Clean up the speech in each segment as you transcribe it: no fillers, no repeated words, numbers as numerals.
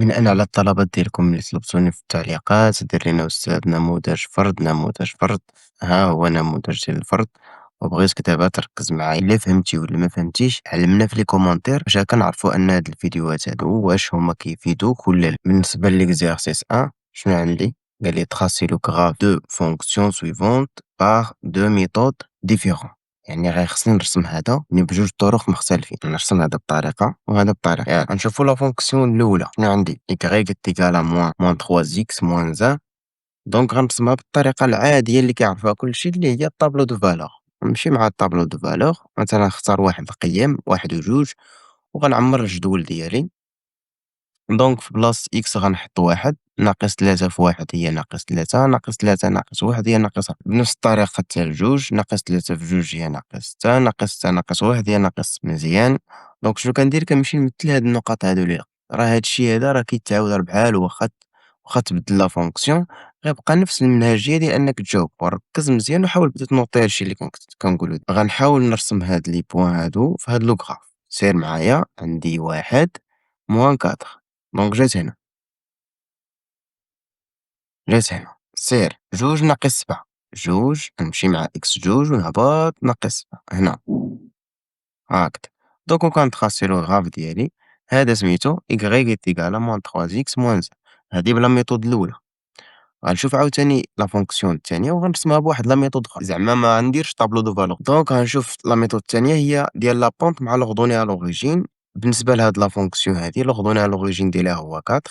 بناءً على الطلبات ديالكم اللي طلبتوني في التعليقات، دير لينا أستاذ نموذج فرد، نموذج فرد، ها هو نموذج ديال الفرد، وبغيتك دابا تركّز معايا إلا فهمتي ولا ما فهمتيش علمنا في لي كومونتير باش هاكا نعرفوا أن هاد الفيديوهات هادو واش هما كيفيدوك ولا لا. بالنسبة ليكزارسيس 1 شنو عندي؟ قال لي tracez le graphe de fonction suivante par 2 méthodes différentes. يعني خصني نرسم هذا من بجوج طرق مختلفين، نرسم هذا بطريقة وهذا بطريقة. غنشوفو لا فونكسيون الأولى شنو عندي y est égal à moins 3x moins 1. دونك غنرسمها بالطريقة العادية اللي كيعرفها كلشي اللي هي الطابلو دو فالور. نمشي مع الطابلو دو فالور، مثلا نختار واحد القيم واحد وجوج وغنعمر الجدول ديالي. دونك في بلاصة إكس غنحط واحد، ناقص تلاتة في واحد هي ناقص تلاتة، ناقص تلاتة ناقص واحد هي ناقص واحد. بنفس الطريقة حتى لجوج، ناقص تلاتة في جوج هي ناقص ستة، ناقص ستة ناقص واحد هي ناقص. مزيان. دونك شنو كندير؟ كنمشي نمثل هاد النقط هادو ليها، راه هادشي هذا راه كيتعاود راه بحالو واخا تبدل لا فونكسيون غيبقى نفس المنهجية ديال أنك تجاوب. وركز مزيان وحاول بدا تنوطي هادشي اللي كنقولو. غنحاول نرسم هاد لي بوان هادو في هاد لو غراف. سير معايا، عندي واحد موان كاطخ. دونك جات هنا، جات هنا، سير جوج ناقص سبعة، جوج نمشي مع إكس جوج ونهبط ناقص سبعة هنا، هاكدا. دونك وكنتخاسي لو غاف ديالي، هذا سميتو إيكغيك إيكال موان تخوا إكس موان زان. هادي بلا ميثود الأولى. غنشوف عاوتاني لا فونكسيون التانية وغنرسمها بواحد لا ميثود أخرى، زعما ما نديرش طابلو دو فالور. دونك غنشوف لا ميثود التانية هي ديال لا بونت مع لوغدوني على لوغيجين. بالنسبة لهاد لا فونكسيون هادي لوغدوني على لوغيجين ديالها هو 4.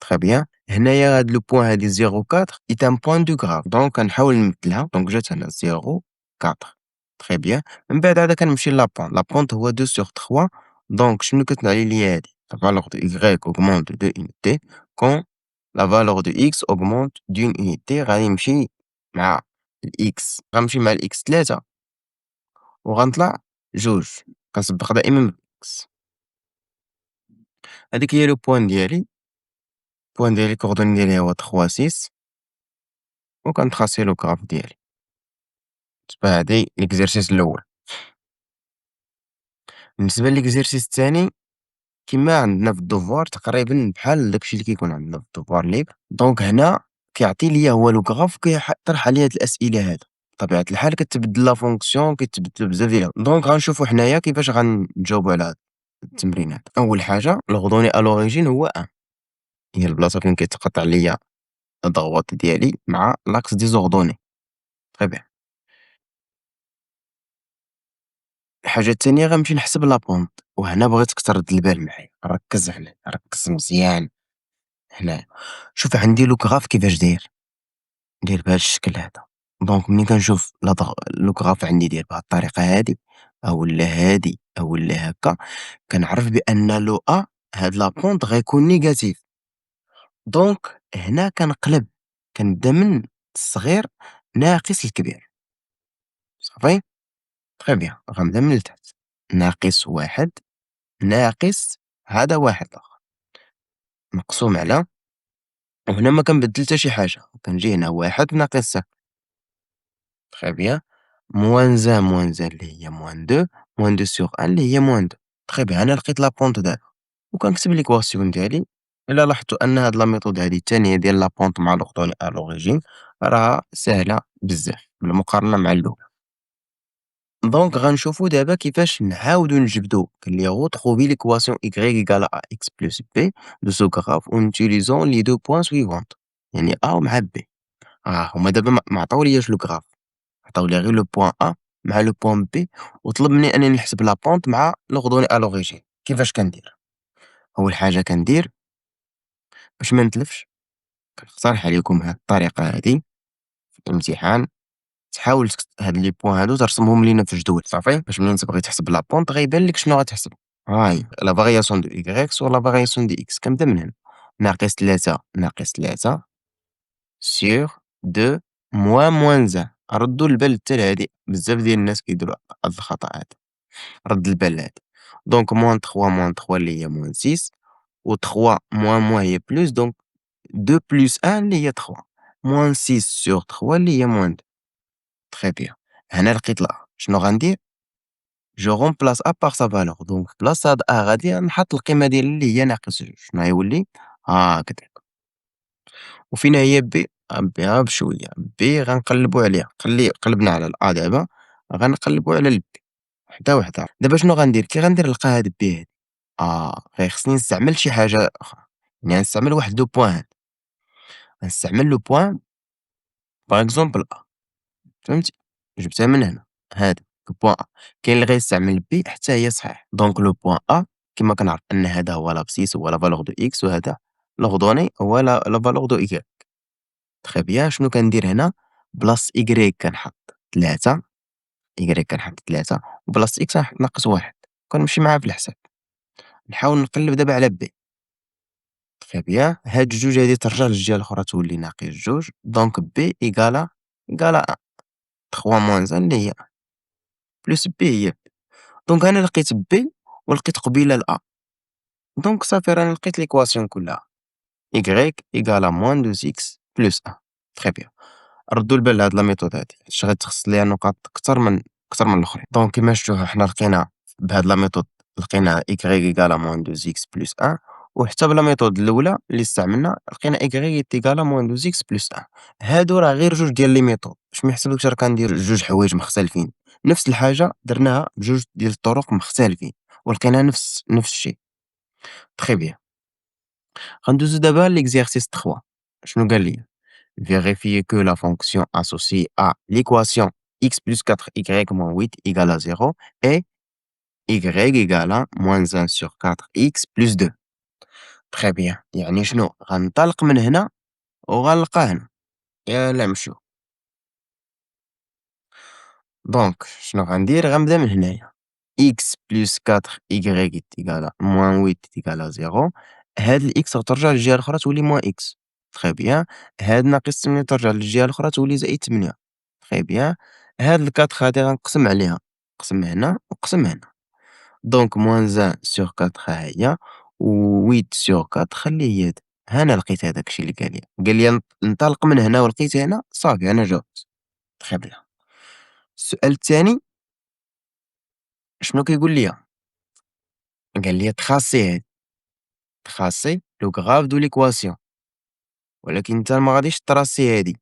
تخي بيان. هنايا هاد لو بوان هادي 0.4 est un point du graphe. دونك كنحاول نمثلها. دونك جات هنا 0.4. تخي بيان. من بعد عاد كنمشي لا بونت. لا بونت هو 2 sur 3. دونك شنو كتعني ليا هادي؟ La valeur de y augmente de unité quand la valeur de x augmente d'une unité. غادي نمشي مع الإكس، غنمشي مع الإكس 3 وغنطلع 2. كنسبق دائما بالإكس. هاديك هي لو بوان ديالي. البوان ديالي الكوردوني ديالي هو 3 6 وكنتراسي لو غراف ديالي. تبع هادي ليكزارسيس الأول. بالنسبة ليكزارسيس التاني كيما عندنا في الدوفوار تقريبا بحال داكشي اللي كيكون عندنا في الدوفوار ليبر. دونك هنا كيعطي ليا هو لو غراف وكيطرح عليا هاد الأسئلة هادا. بطبيعة الحال كتبدل لا فونكسيون كيتبدلو بزاف ديال دونك غنشوفو حنايا كيفاش غنجاوبو على هاد التمرينات. أول حاجة لوغدوني أ لوريجين هو 1، هي البلاصة فين كيتقاطع ليا الضغوط ديالي مع لاكس ديزوردوني. تخي بيان. الحاجة التانية غنمشي نحسب لابونت، وهنا بغيتك ترد البال معايا، ركز هنا، ركز مزيان هنايا. شوف عندي لو غراف كيفاش داير بهاد الشكل هذا. دونك ملي كنشوف لو غراف عندي داير بهاد الطريقة هادي أولا هادي أولا هاكا، كنعرف بأن لو أ هاد لابونت غيكون نيجاتيف. دونك هنا كنقلب، كنبدا من الصغير ناقص الكبير. صافي. تخي بيان. غنبدا من التحت، ناقص واحد ناقص هذا واحد آخر مقسوم على، وهنا ما كنبدل حتى شي حاجة، كنجي هنا واحد ناقص صفر. تخي بيان. موان زان موان زان اللي هي موان دو، موان دو سيغ أن اللي هي موان دو. تخي بيان. أنا لقيت لابونت دابا وكنكتب ليكواسيون ديالي. إلا لاحظتوا أن هاد لا ميثود هادي التانية ديال لابونت مع لوغدوني أ لوريجين راها ساهلة بزاف بالمقارنة مع الأولى. دونك غنشوفو دابا كيفاش نعاودو نجبدو. قال لي retrouver l'équation y égale à x plus b de ce graphe en utilisant les deux points suivants. يعني A مع B. هما دابا ما عطاولياش لو غراف، عطاولي غير لو بوان A مع لو بوان B، وطلب مني أنني نحسب لا بونت مع لوغدوني أ لوريجين. كيفاش كندير؟ أول حاجة كندير باش ما نتلفش، كنقترح عليكم هاد الطريقة هادي في الامتحان. تحاول هاد لي بوان هادو ترسمهم لينا في جدول صافي، باش ملي تبغي تحسب لا بونط غيبان لك شنو غتحسب. ها هي لا فارياسيون دو إيكغيك سور لا فارياسيون دو إكس. كنبدا من هنا، ناقص تلاتة ناقص تلاتة سور دو موان زان. ردوا البال حتى لهادي، بزاف ديال الناس كيديروا هاد الخطأ هادا، رد البال لهادي. دونك موان تخوا اللي هي موان سيس، و تخوا موان هي بلوس. دونك دو بلوس ان اللي هي تخوا، موان سيس سور تخوا اللي هي موان. تخي بيان. هنا لقيت لا، شنو غندير؟ جو رومبلاس A par sa valeur دونك بلاص هاد A غادي نحط القيمة ديالها اللي هي ناقص جوج، شنو غيولي؟ هكذاك. وفينا هي B؟ بها بشوية، B غنقلبو عليها، قلبنا على الA دابا، غنقلبو على الB وحدة وحدة. دابا شنو غندير؟ كي غندير نلقى هاد B هادي، غيخصني نستعمل شي حاجة أخرى، يعني غنستعمل واحد لو بوان هنا، غنستعمل لو بوان باغ إكزومبل A. فهمتي؟ جبتها من هنا، هادي البوان A، كاين اللي غيستعمل B حتى هي صحيح. دونك لو بوان A كيما كنعرف أن هذا هو لابسيس هو لا فالور دو X وهذا لوردوني هو لا فالور دو Y. تخي بيان شنو كندير هنا؟ بلاص Y كنحط 3، Y كنحط 3 وبلاص X كنحط -1، كنمشي معاها في الحساب، نحاول نقلب دابا على B. تخي بيان هاد جوج هادي ترجع للجهة الأخرى تولي ناقص جوج، دونك B إيكالا 1، 3 موان 1 اللي هي بلوس B هي. دونك أنا لقيت B ولقيت قبيلة الA، دونك صافي راني لقيت ليكواسيون كلها، Y إيكالا موان 2X بلوس 1. تخي بيان. ردوا البال لهاد لا ميثود هادي، حيتاش غتخص ليها نقاط كتر من الآخرين. دونك كيما شفتوا حنا لقينا بهاد لا ميثود لقينا Y إيكالا موان 2X بلوس 1، وحتى بلا ميثود الأولى اللي استعملنا لقينا Y إيكالا موان 2X بلوس 1. هادو راه غير جوج ديال لي ميثود، باش ما يحسبلكش راه كندير جوج حوايج مختلفين، نفس الحاجة درناها بجوج ديال الطرق مختلفين ولقينا نفس الشيء. تخي بيان. غندوزو دابا ليكزيرسيس 3. شنو قال لي؟ Vérifiez que la fonction associée à l'équation x plus 4y moins 8 égale à 0 et y égale à moins 1 sur 4x plus 2. Très bien. يعني شنو؟ غنطلق من هنا وغنلقى هنا. يلا نمشيو. دونك شنو غندير؟ غنبدا من هنايا. x plus 4y est égal à moins 8 est égal à 0. هاد الإكس غترجع للجهة الأخرى تولي موان إكس. تخي بيان. هاد ناقص 8 ترجع للجهة الأخرى تولي زائد 8. تخي بيان. هاد الكاطخ هادي غنقسم عليها، نقسم هنا ونقسم هنا. دونك موان 1 سور 4 ها هي، و 8 سور 4 اللي هي هاد. هنا لقيت هداك الشي اللي قال لي انطلق من هنا ولقيت هنا، صافي أنا جاوبت. تخي بيان. السؤال الثاني شنو كيقول ليا؟ قال لي تخاسي هادي، تخاسي لو غراف دو ليكواسيون، ولكن نتا ما غاديش تراسي هادي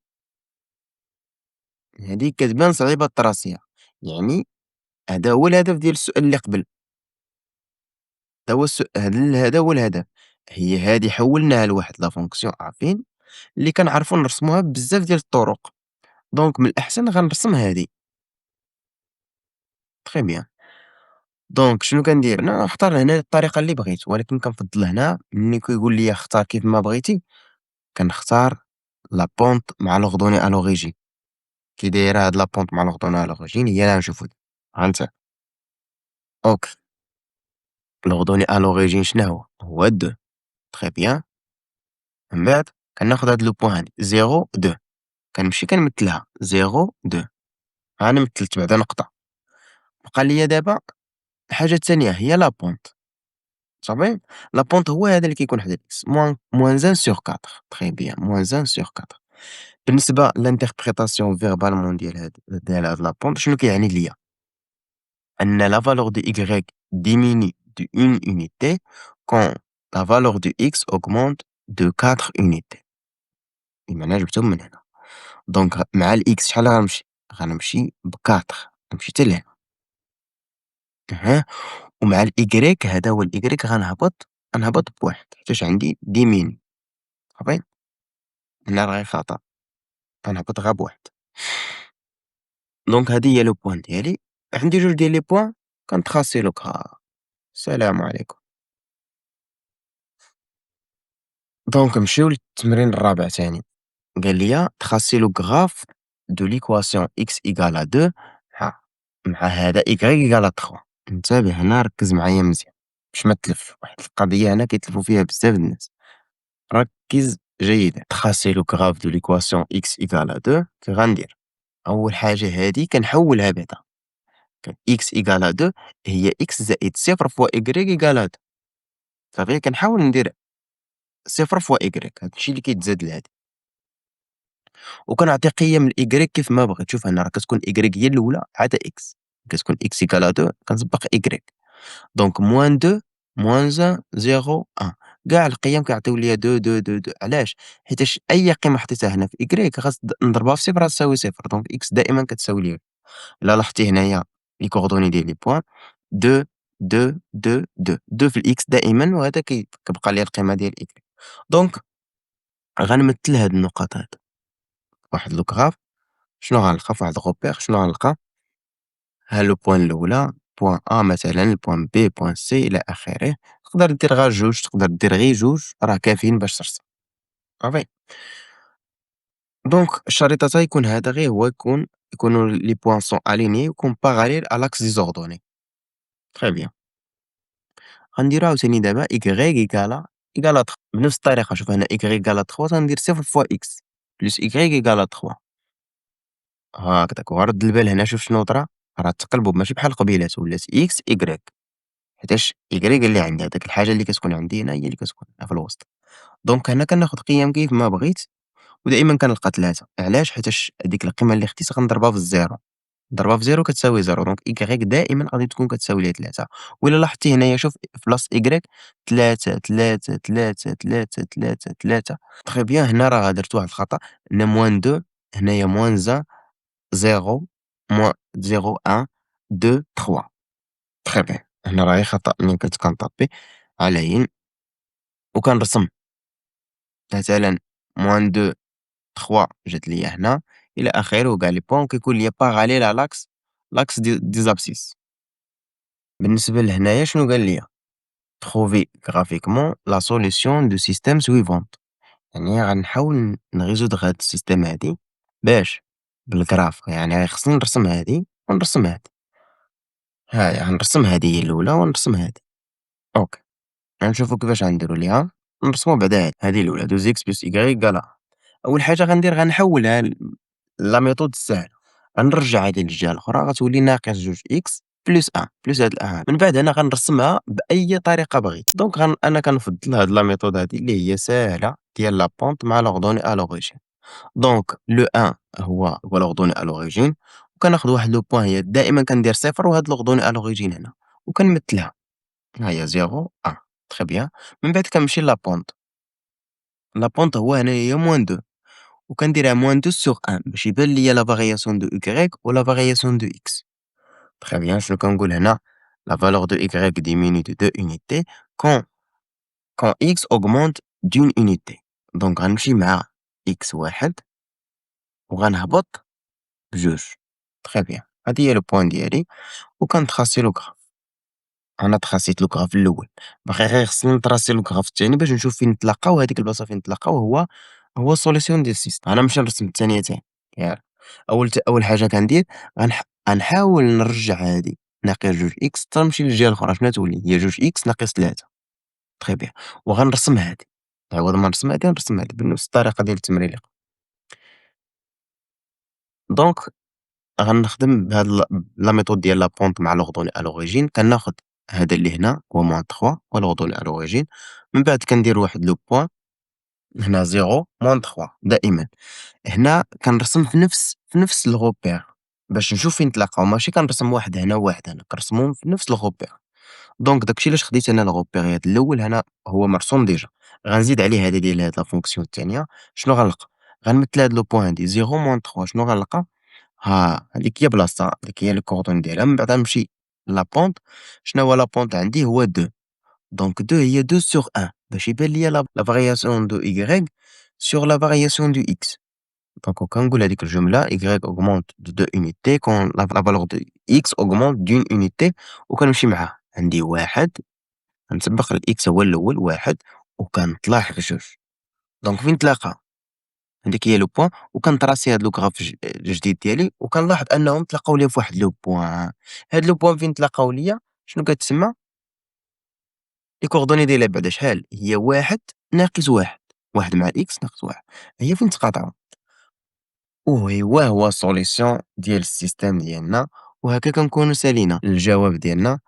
كتبان صعيبة تراسيها، يعني هذا هو الهدف ديال السؤال اللي قبل، هذا هو الهدف، هي هادي حولناها لواحد لا فونكسيون عارفين اللي كنعرفو نرسموها بزاف ديال الطرق، دونك من الأحسن غنرسم هادي. تخي بيان. دونك شنو كندير؟ أنا نختار هنا الطريقة اللي بغيت، ولكن كنفضل هنا ملي كيقول لي اختار كيف ما بغيتي كنختار لا بونط مع لوردوني à l'origine. كي دايرة هاد لا بونط مع لوردوني à l'origine هي اللي غنشوفو ها انت. أوكي. لوردوني à l'origine شناهو؟ هو 2. تخي بيان. من بعد كناخد هاد لو بوان هادي 0 2، كنمشي كنمثلها 0 2، ها أنا مثلت بعدا نقطة. بقى ليا دابا الحاجة التانية هي لا بونط. صافي. لا بونط هو هذا اللي كيكون حدا الإكس موان 1 سور 4. تخي بيان موان 1 سور 4. بالنسبة لانتربريتاسيون فيربالمون ديال هاد لا بونط شنو كيعني ليا؟ أن la valeur de y diminue d'1 unité quand la valeur de x augmente de 4 unités. بمعنى جبتهم من هنا. دونك مع الإكس شحال غنمشي؟ غنمشي ب4، غنمشي حتى لهنا. أها. ومع الإكريك هذا هو الإكريك غنهبط ب1 حيتاش عندي ديميني. صافي. هنا راه غير خطأ، غنهبط غير ب1. دونك هادي هي لو بوان ديالي، عندي جوج ديال لي بوان كنتخاسيلوك. السلام عليكم. دونك نمشيو للتمرين الرابع تاني. قال لي تراسي لو غراف دو ليكواسيون x إيكال à 2 مع هذا y إيكال à 3. انتبه هنا ركز معايا مزيان باش ما تلف، واحد القضية هنا كيتلفو فيها بزاف الناس، ركز جيدا. تراسي لو غراف دو ليكواسيون x إيكال à 2 كي غندير؟ أول حاجة هادي كنحولها بعدا، x إيكال à 2 هي x زائد صفر فوا y إيكال à 2. صافي كنحاول ندير صفر فوا y، هادشي اللي كيتزاد لهادي. وكنعطي قيم الإيكغيك كيف ما بغيت، شوف هنا راه كتكون إيكغيك هي الأولى عاد إكس، كتكون x = 2 كنطبّق y. دونك -2 -1 0 1 كاع القيم كيعطيو ليا 2 2 2 2 علاش؟ حيتاش أي قيمة حطيتها هنا في y نضربها في صفر غتساوي صفر، دونك x دائمًا كتساوي لي. إلا لاحظتي هنايا les coordonnées ديال les points 2 2 2 2 2 في الx دائمًا وهذا كتبقى ليا القيمة ديال y. دونك غنمثّل هاد النقط هادو بواحد لو graph. شنو غنلقى في واحد الغوبير؟ شنو غنلقى؟ ها لو بوين الأولى بوين A مثلًا، البوين B، بوين C إلى آخره. تقدر دير غير جوج، تقدر دير غير جوج راه كافيين باش ترسم، صافي. دونك الشريطة حتى يكون هذا غير هو يكونوا les points sont alignés يكون parallèle à l'axe des ordonnées. très bien. غنديرو عاوتاني دابا y إيكالا 3 بنفس الطريقة. شوف هنا y إيكالا 3 غندير صفر فوا x بلس y إيكالا 3 هكداك. وغرد البال هنا شوف شنو طرا، راه التقلبوا ماشي بحال قبيلات ولات x y، حيتاش y اللي عندي هاديك الحاجة اللي كتكون عندي هنا هي اللي كتكون هنا في الوسط. دونك هنا كناخد قيم كيف ما بغيت ودائما كنلقى 3. علاش؟ حيتاش هاديك القيمة اللي خديت غنضربها في الزيرو، نضربها في زيرو كتساوي زيرو، دونك y دائما غادي تكون كتساوي ليا 3. وإلا لاحظتي هنايا شوف في بلاصة y 3 3 3 3 3 3. تخي بيان هنا راه درت واحد الخطأ، هنا -2 هنايا -1 0 -0 1 2 3. تخي بيان هنا راه غير خطأ ملي كنت كنطابي على ين وكنرسم مثلًا -2 3 جات ليا هنا إلى آخره وكاع لي بوان كيكون ليا parallèle à l'axe des abscisses. بالنسبة لهنايا شنو قال ليا؟ trouver graphiquement la solution du système suivante. يعني غنحاول نريزودغ هاد السيستيم هادي باش بالجراف، يعني خصني نرسم هادي ونرسم هادي. هاهي غنرسم هادي هي الأولى ونرسم هادي. أوكي، غنشوفو كيفاش غنديرو ليها. نرسمو بعدا هادي الأولى 2x + y = أول حاجة غندير غنحولها لا ميثود الساهلة. غنرجع هادي للجهة الأخرى غتولي ناقص جوج إكس بلس أن بلس هاد الأن. من بعد هنا غنرسمها بأي طريقة بغيت. دونك أنا كنفضل هاد لا ميثود هادي اللي هي ساهلة ديال لا بونت مع لوردوني أ لوريجين. دونك لو أن هو لوردوني أ لوريجين، وكناخد واحد لو بوان هي دائما كندير صفر وهاد لوردوني أ لوريجين هنا وكنمثلها. ها هي زيرو أن. تخي بيان. من بعد كنمشي لا بونت. لا بونت هو هنايا هي -2 وكنديرها -2/1 باش يبان ليا لا فارياسيون دو y و لا فارياسيون دو x. Très bien, شنو كنقول هنا؟ la valeur de y diminue de 2 unités quand x augmente d'une unité. دونك غنمشي مع x واحد وغنهبط بجوج. Très bien. هادي هي لو بوان ديالي وكنتراسي لو غراف. أنا تراسيت لو غراف الأول، باقي غير خصني نتراسي لو غراف الثاني باش نشوف فين نتلاقاو. هاديك البلاصة فين نتلاقاو هو السوليسيون ديال السيستم. أنا نمشي نرسم الثانية تاعي. ياك أول حاجة كندير غنحاول نرجع هادي ناقص جوج إكس حتى نمشي للجهة الأخرى. شنو تولي؟ هي جوج إكس ناقص 3. تخي بيان. وغنرسم هادي، عوض ما نرسم هادي نرسم هادي بنفس الطريقة ديال التمرين اللي قبل. دونك غنخدم بهاد لا ميثود ديال لا بونت مع لوردوني أ لوريجين. كناخد هذا اللي هنا هو -3 ولوردوني أ لوريجين. من بعد كندير واحد لو بوان هنا 0 -3 دائما. هنا كنرسم في نفس الغوبير باش نشوف فين نتلاقاو، ماشي كنرسم واحد هنا وواحد هنا، كنرسمهم في نفس الغوبير. دونك داكشي علاش خديت أنا الغوبيريات الأول هنا هو مرسوم ديجا. غنزيد عليه هذا ديال هاد لا فونكسيون التانية. شنو غنلقى؟ غنمثل هاد لو بوان هادي 0 -3. شنو غنلقى؟ هاذيك هي بلاصتها، هاذيك هي لي كوردون ديالها. من بعد غنمشي لا بونت. شنو هو لا بونت عندي؟ هو 2. دونك 2 هي 2/1 باش يبان ليا لا فارياسيون دو y sur la variation du x. دونك كنقول هذيك الجملة y augmente de 2 unités quand la valeur de x augmente d'une unité. وكنمشي معاه عندي واحد غنسبق الإكس هو الأول واحد وكنطلع في جوج. دونك فين نتلاقى؟ هاذيك هي لو بوان وكنتراسي هاد لو غراف الجديد ديالي وكنلاحظ أنهم تلاقاو ليا فواحد لو بوان. هاد لو بوان فين تلاقاو ليا شنو كتسمى؟ لي كوردوني ديالها بعدا شحال؟ هي واحد ناقص واحد، واحد مع الإكس ناقص واحد، هي فين تقاطعو. وإيوا هو السوليسيون ديال السيستيم ديالنا. وهكا كنكونو سالينا الجواب ديالنا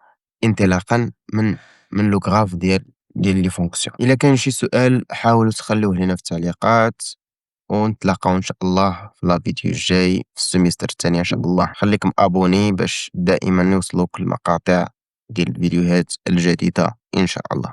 انطلاقا من لو غراف ديال لي فونكسيون. إلا كان شي سؤال حاولوا تخلوه لينا في التعليقات. ونتلاقاو إن شاء الله في لا فيديو الجاي في السيمستر التاني إن شاء الله. خليكم أبوني باش دائما يوصلوك المقاطع ديال الفيديوهات الجديدة إن شاء الله.